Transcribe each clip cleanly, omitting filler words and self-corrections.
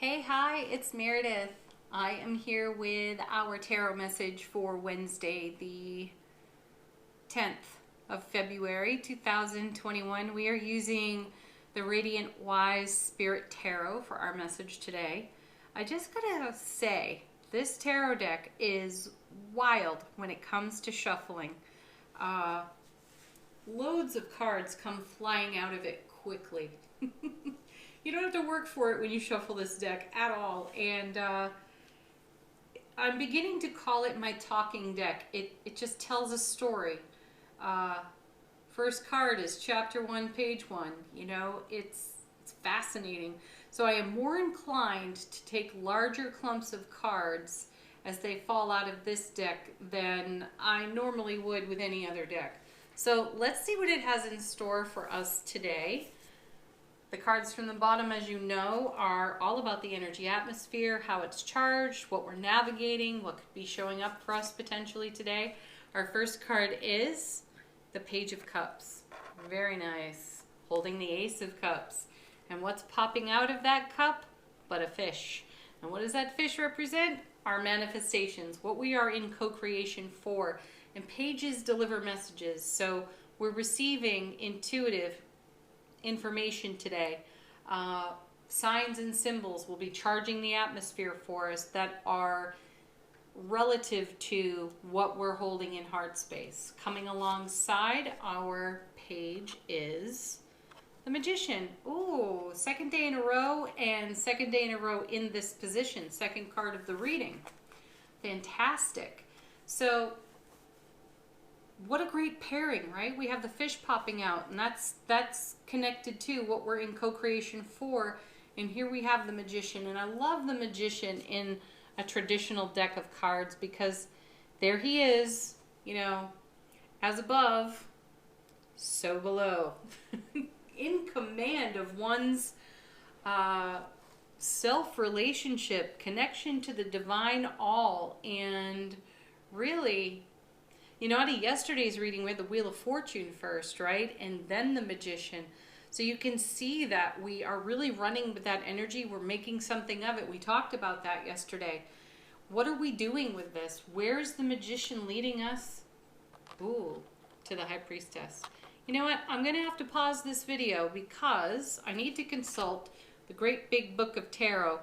Hey, hi, it's Meredith. I am here with our tarot message for Wednesday, the 10th of February 2021. We are using the Radiant Wise Spirit Tarot for our message today. I just gotta say, this tarot deck is wild when it comes to shuffling. Loads of cards come flying out of it quickly. You don't have to work for it when you shuffle this deck at all. And I'm beginning to call it my talking deck. It just tells a story. First card is chapter 1, page 1. You know, it's fascinating. So I am more inclined to take larger clumps of cards as they fall out of this deck than I normally would with any other deck. So let's see what it has in store for us today. The cards from the bottom, as you know, are all about the energy atmosphere, how it's charged, what we're navigating, what could be showing up for us potentially today. Our first card is the Page of Cups. Very nice. Holding the Ace of Cups. And what's popping out of that cup but a fish? And what does that fish represent? Our manifestations, what we are in co-creation for. And pages deliver messages. So we're receiving intuitive information today. Signs and symbols will be charging the atmosphere for us that are relative to what we're holding in heart space. Coming alongside our page is the Magician. Ooh, second day in a row and second day in a row in this position. Second card of the reading. Fantastic. So what a great pairing, right? We have the fish popping out, and that's connected to what we're in co-creation for. And here we have the Magician, and I love the Magician in a traditional deck of cards because there he is, you know, as above, so below. In command of one's self-relationship, connection to the divine all, and really, you know, out of yesterday's reading, we had the Wheel of Fortune first, right? And then the Magician. So you can see that we are really running with that energy. We're making something of it. We talked about that yesterday. What are we doing with this? Where's the Magician leading us? Ooh, to the High Priestess. You know what? I'm going to have to pause this video because I need to consult the Great Big Book of Tarot.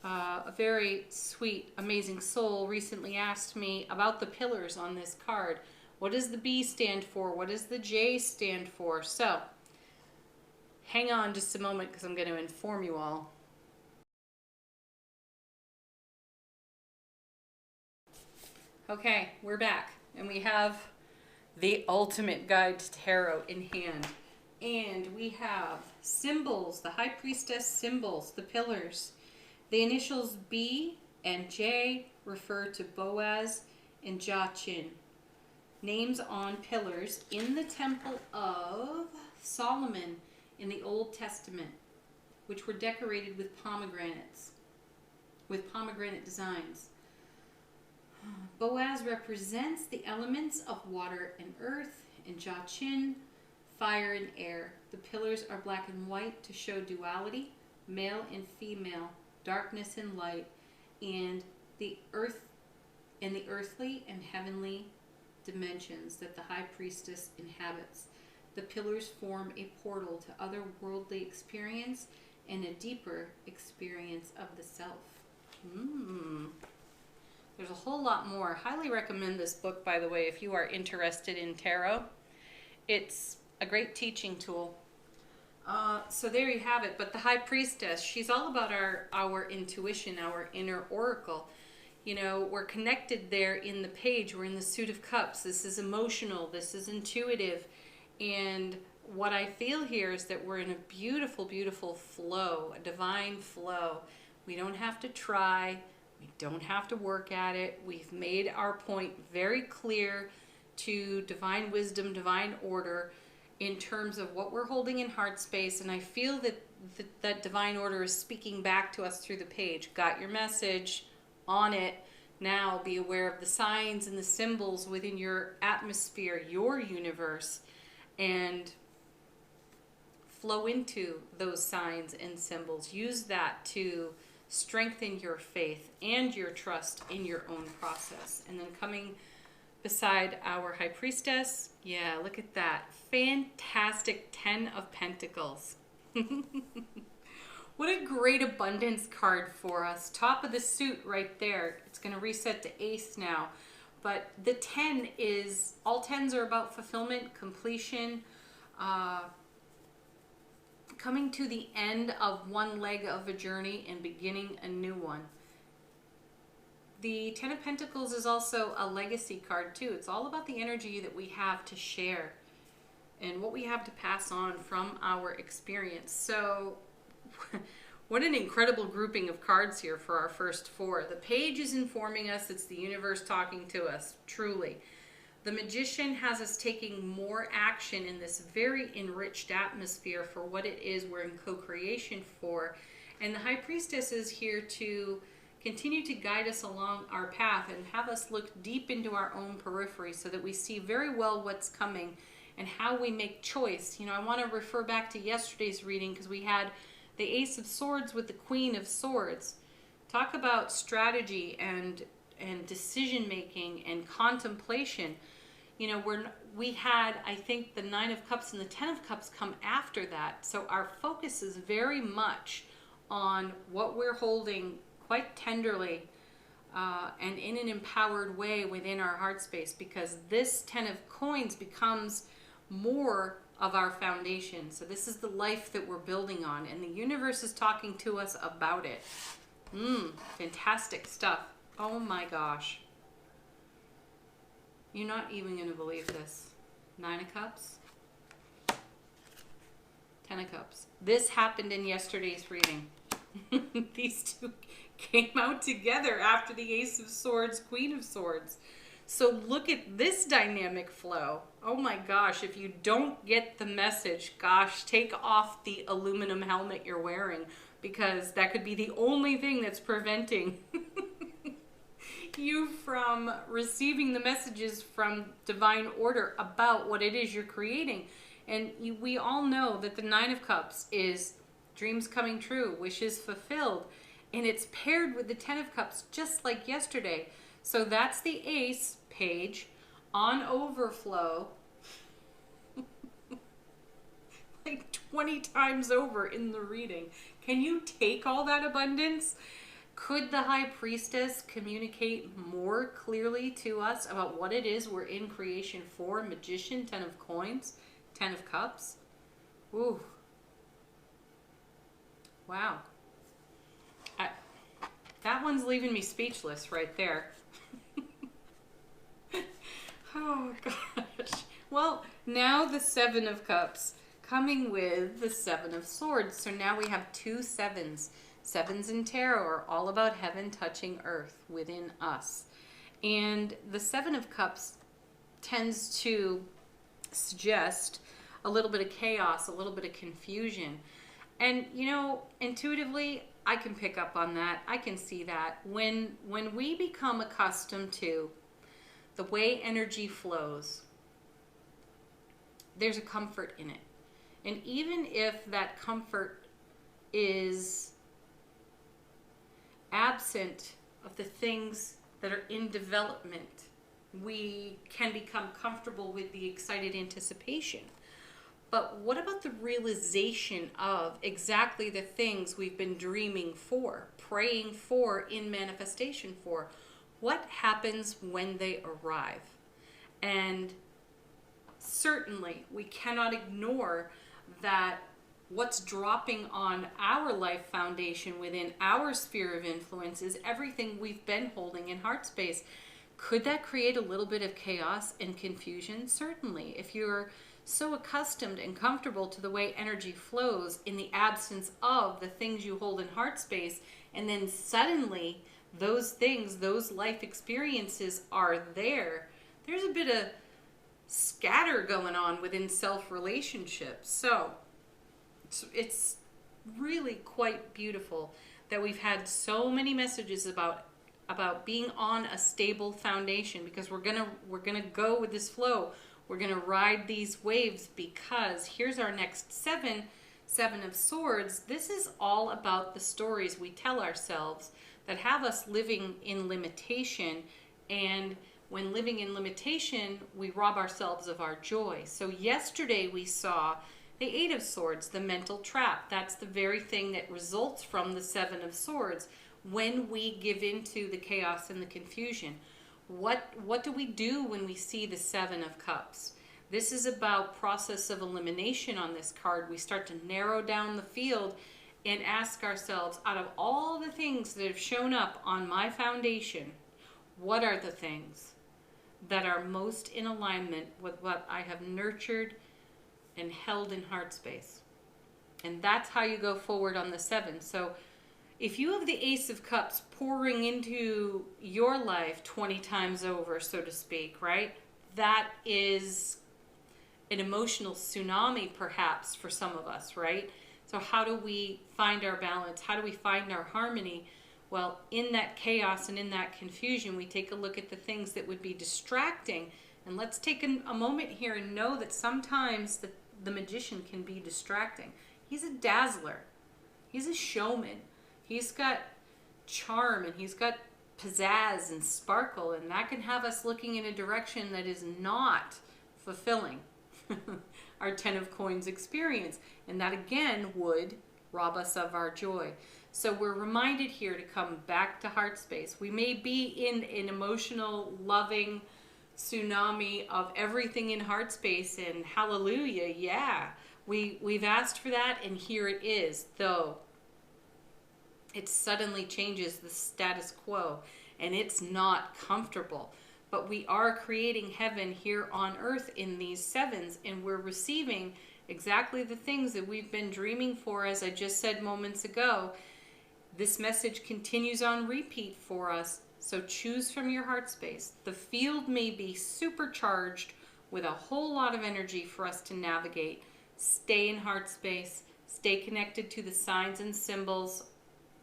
A very sweet, amazing soul recently asked me about the pillars on this card. What does the B stand for? What does the J stand for? So, hang on just a moment because I'm going to inform you all. Okay, we're back. And we have the ultimate guide to tarot in hand. And we have symbols, the High Priestess symbols, the pillars. The initials B and J refer to Boaz and Jachin, names on pillars in the Temple of Solomon in the Old Testament, which were decorated with pomegranates, with pomegranate designs. Boaz represents the elements of water and earth, and Jachin, fire and air. The pillars are black and white to show duality, male and female, darkness and light, and the earthly and heavenly dimensions that the High Priestess inhabits. The pillars form a portal to otherworldly experience and a deeper experience of the self. There's a whole lot more. Highly recommend this book, by the way, if you are interested in tarot. It's a great teaching tool. So there you have it. But the High Priestess, she's all about our intuition, our inner oracle. You know, we're connected there in the page. We're in the Suit of Cups. This is emotional. This is intuitive. And what I feel here is that we're in a beautiful, beautiful flow, a divine flow. We don't have to try. We don't have to work at it. We've made our point very clear to divine wisdom, divine order, in terms of what we're holding in heart space. And I feel that that divine order is speaking back to us through the page. Got your message, on it. Now be aware of the signs and the symbols within your atmosphere, your universe, and flow into those signs and symbols. Use that to strengthen your faith and your trust in your own process. And then coming beside our High Priestess, yeah, look at that. Fantastic 10 of Pentacles. What a great abundance card for us. Top of the suit right there. It's going to reset to Ace now. But the 10 is, all 10s are about fulfillment, completion, coming to the end of one leg of a journey and beginning a new one. The 10 of Pentacles is also a legacy card too. It's all about the energy that we have to share and what we have to pass on from our experience. So what an incredible grouping of cards here for our first 4. The Page is informing us it's the universe talking to us, truly. The Magician has us taking more action in this very enriched atmosphere for what it is we're in co-creation for. And the High Priestess is here to continue to guide us along our path and have us look deep into our own periphery so that we see very well what's coming and how we make choice. You know, I want to refer back to yesterday's reading because we had the Ace of Swords with the Queen of Swords. Talk about strategy and decision making and contemplation. You know, we had, I think, the 9 of Cups and the 10 of Cups come after that. So our focus is very much on what we're holding quite tenderly and in an empowered way within our heart space, because this 10 of Coins becomes more of our foundation. So this is the life that we're building on, and the universe is talking to us about it. Fantastic stuff. Oh my gosh. You're not even going to believe this. 9 of Cups. 10 of Cups. This happened in yesterday's reading. These two came out together after the Ace of Swords, Queen of Swords. So look at this dynamic flow. Oh my gosh, if you don't get the message, gosh, take off the aluminum helmet you're wearing, because that could be the only thing that's preventing you from receiving the messages from divine order about what it is you're creating. And we all know that the 9 of Cups is dreams coming true, wishes fulfilled, and it's paired with the 10 of Cups just like yesterday. So that's the Ace Page on overflow like 20 times over in the reading. Can you take all that abundance? Could the High Priestess communicate more clearly to us about what it is we're in creation for? Magician, 10 of Coins, 10 of Cups. Ooh. Wow. That one's leaving me speechless right there. Oh gosh. Well, now the 7 of Cups coming with the 7 of Swords. So now we have 2 sevens. Sevens in tarot are all about heaven touching earth within us. And the 7 of Cups tends to suggest a little bit of chaos, a little bit of confusion. And, you know, intuitively, I can pick up on that. I can see that. When we become accustomed to the way energy flows, there's a comfort in it. And even if that comfort is absent of the things that are in development, we can become comfortable with the excited anticipation. But what about the realization of exactly the things we've been dreaming for, praying for, in manifestation for? What happens when they arrive? And certainly we cannot ignore that what's dropping on our life foundation within our sphere of influence is everything we've been holding in heart space. Could that create a little bit of chaos and confusion? Certainly. If you're so accustomed and comfortable to the way energy flows in the absence of the things you hold in heart space, and then suddenly those things, those life experiences are there, there's a bit of scatter going on within self-relationships. So it's really quite beautiful that we've had so many messages about being on a stable foundation, because we're gonna go with this flow. We're gonna ride these waves, because here's our next 7 Seven of Swords, this is all about the stories we tell ourselves that have us living in limitation. And when living in limitation, we rob ourselves of our joy. So yesterday we saw the Eight of Swords, the mental trap. That's the very thing that results from the Seven of Swords when we give into the chaos and the confusion. What do we do when we see the Seven of Cups? This is about process of elimination on this card. We start to narrow down the field and ask ourselves, out of all the things that have shown up on my foundation, what are the things that are most in alignment with what I have nurtured and held in heart space? And that's how you go forward on the seven. So if you have the Ace of Cups pouring into your life 20 times over, so to speak, right? That is an emotional tsunami perhaps for some of us, right? So how do we find our balance? How do we find our harmony? Well, in that chaos and in that confusion, we take a look at the things that would be distracting. And let's take a moment here and know that sometimes the magician can be distracting. He's a dazzler. He's a showman. He's got charm and he's got pizzazz and sparkle, and that can have us looking in a direction that is not fulfilling our Ten of Coins experience. And that again would rob us of our joy. So we're reminded here to come back to heart space. We may be in an emotional, loving tsunami of everything in heart space, and hallelujah, yeah. We've asked for that, and here it is, though it suddenly changes the status quo, and it's not comfortable. But we are creating heaven here on earth in these sevens, and we're receiving exactly the things that we've been dreaming for, as I just said moments ago. This message continues on repeat for us, so choose from your heart space. The field may be supercharged with a whole lot of energy for us to navigate. Stay in heart space, stay connected to the signs and symbols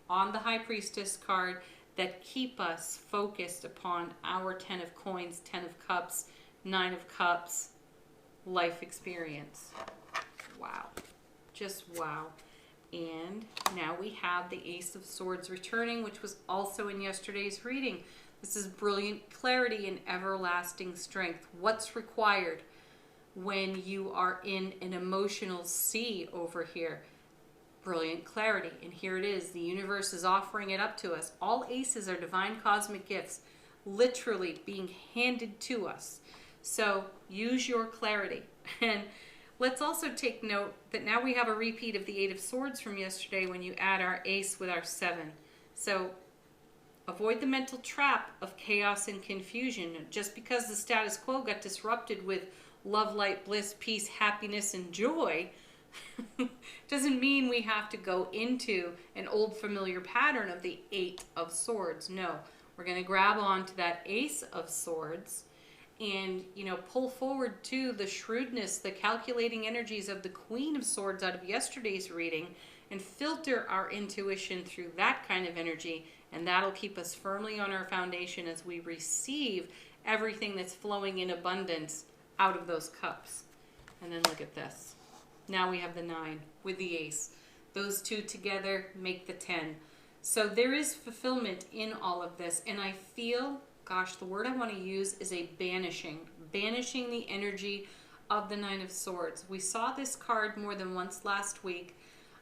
on the High Priestess card that keep us focused upon our Ten of Coins, Ten of Cups, Nine of Cups life experience. Wow. Just wow. And now we have the Ace of Swords returning, which was also in yesterday's reading. This is brilliant clarity and everlasting strength. What's required when you are in an emotional sea over here? Brilliant clarity. And here it is. The universe is offering it up to us. All aces are divine cosmic gifts, literally being handed to us. So use your clarity. And let's also take note that now we have a repeat of the Eight of Swords from yesterday when you add our ace with our seven. So avoid the mental trap of chaos and confusion. Just because the status quo got disrupted with love, light, bliss, peace, happiness, and joy doesn't mean we have to go into an old familiar pattern of the Eight of Swords. No, we're going to grab on to that Ace of Swords and, pull forward to the shrewdness, the calculating energies of the Queen of Swords out of yesterday's reading and filter our intuition through that kind of energy, and that'll keep us firmly on our foundation as we receive everything that's flowing in abundance out of those cups. And then look at this. Now we have the 9 with the ace. Those two together make the 10. So there is fulfillment in all of this. And I feel, gosh, the word I want to use is a banishing. Banishing the energy of the 9 of Swords. We saw this card more than once last week.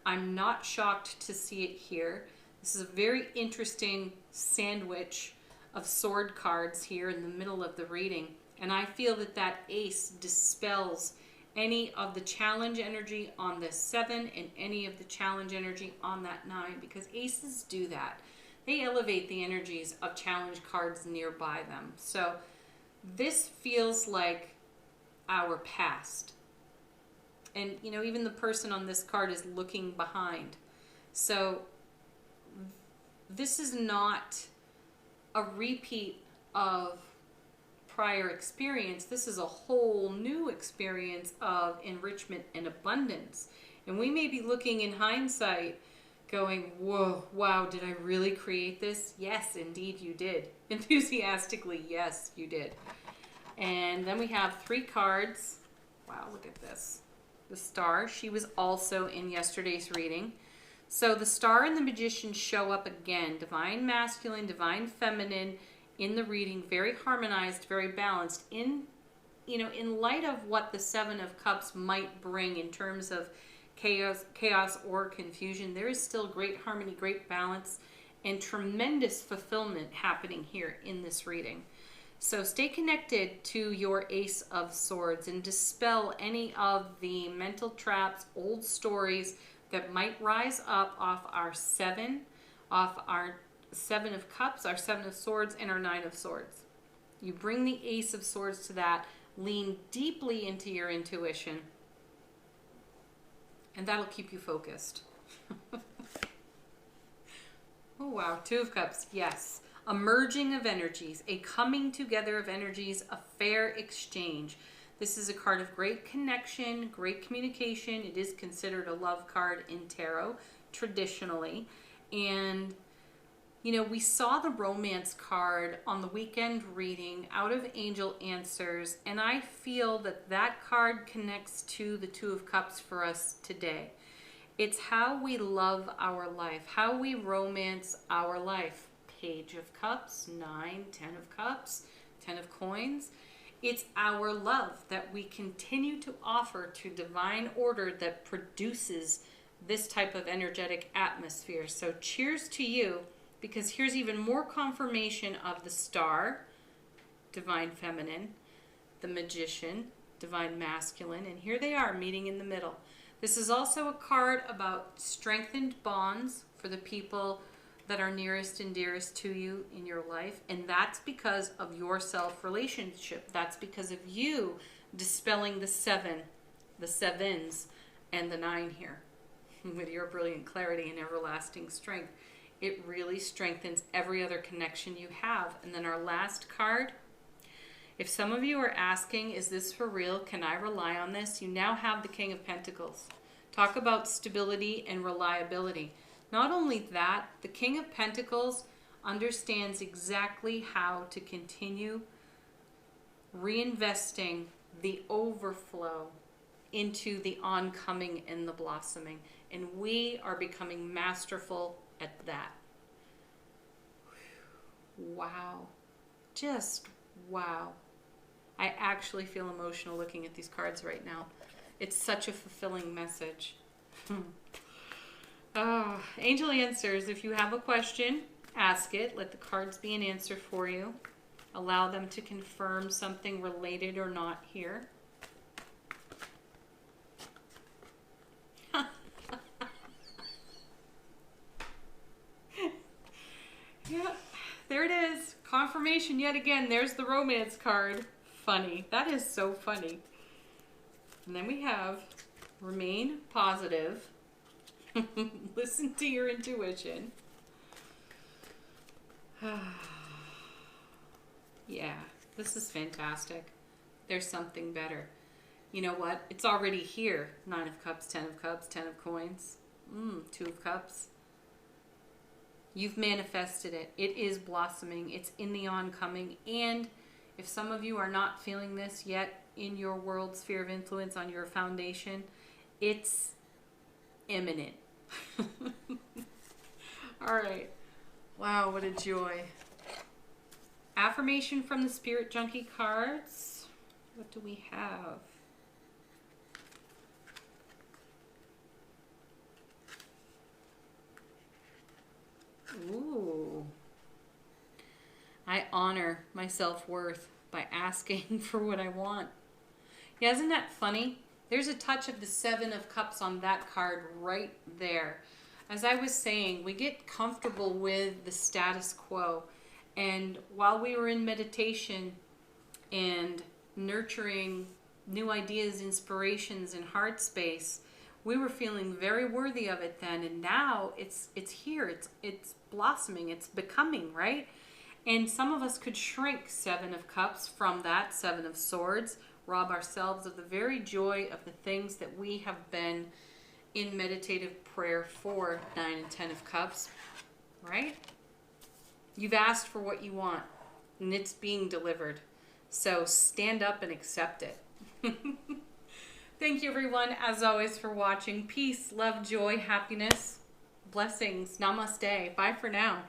I'm not shocked to see it here. This is a very interesting sandwich of sword cards here in the middle of the reading. And I feel that that ace dispels any of the challenge energy on the 7 and any of the challenge energy on that 9, because aces do that. They elevate the energies of challenge cards nearby them. So this feels like our past. And, even the person on this card is looking behind. So this is not a repeat of prior experience. This is a whole new experience of enrichment and abundance. And we may be looking in hindsight going, whoa, wow, did I really create this? Yes, indeed you did. Enthusiastically, yes, you did. And then we have 3 cards. Wow, look at this. the Star. She was also in yesterday's reading. So the Star and the Magician show up again. Divine Masculine, Divine Feminine in the reading. Very harmonized, very balanced. In light of what the Seven of Cups might bring in terms of chaos or confusion, there is still great harmony, great balance, and tremendous fulfillment happening here in this reading. So stay connected to your Ace of Swords and dispel any of the mental traps, old stories that might rise up off our Seven of Cups, our Seven of Swords, and our Nine of Swords. You bring the Ace of Swords to that, lean deeply into your intuition, and that'll keep you focused. Oh wow, Two of Cups, yes. A merging of energies, a coming together of energies, a fair exchange. This is a card of great connection, great communication. It is considered a love card in tarot, traditionally. And, we saw the romance card on the weekend reading out of Angel Answers, and I feel that card connects to the Two of Cups for us today. It's how we love our life, how we romance our life. Page of Cups, 9, 10 of Cups, 10 of Coins. It's our love that we continue to offer to divine order that produces this type of energetic atmosphere. So cheers to you, because here's even more confirmation of the Star, Divine Feminine, the Magician, Divine Masculine, and here they are meeting in the middle. This is also a card about strengthened bonds for the people that are nearest and dearest to you in your life, and that's because of your self-relationship. That's because of you dispelling the sevens, and the 9 here with your brilliant clarity and everlasting strength. It really strengthens every other connection you have. And then our last card, if some of you are asking, is this for real? Can I rely on this? You now have the King of Pentacles. Talk about stability and reliability. Not only that, the King of Pentacles understands exactly how to continue reinvesting the overflow into the oncoming and the blossoming. And we are becoming masterful at that. Wow. Just wow. I actually feel emotional looking at these cards right now. It's such a fulfilling message. Angel Answers, if you have a question, ask it. Let the cards be an answer for you. Allow them to confirm something related or not here. Yeah, there it is. Confirmation yet again. There's the romance card. Funny. That is so funny. And then we have remain positive. Listen to your intuition. Yeah, this is fantastic. There's something better. You know what? It's already here. 9 of Cups, 10 of Cups, 10 of Coins. 2 of Cups. You've manifested it. It is blossoming. It's in the oncoming. And if some of you are not feeling this yet in your world sphere of influence on your foundation, it's imminent. All right. Wow, what a joy. Affirmation from the Spirit Junkie cards. What do we have? Ooh. I honor my self-worth by asking for what I want. Yeah, isn't that funny? There's a touch of the 7 of Cups on that card right there. As I was saying, we get comfortable with the status quo. And while we were in meditation and nurturing new ideas, inspirations, and heart space, we were feeling very worthy of it then. And now it's here. It's blossoming. It's becoming, right? And some of us could shrink 7 of Cups from that 7 of Swords, rob ourselves of the very joy of the things that we have been in meditative prayer for, 9 and 10 of Cups, right? You've asked for what you want, and it's being delivered. So stand up and accept it. Thank you, everyone, as always, for watching. Peace, love, joy, happiness, blessings. Namaste. Bye for now.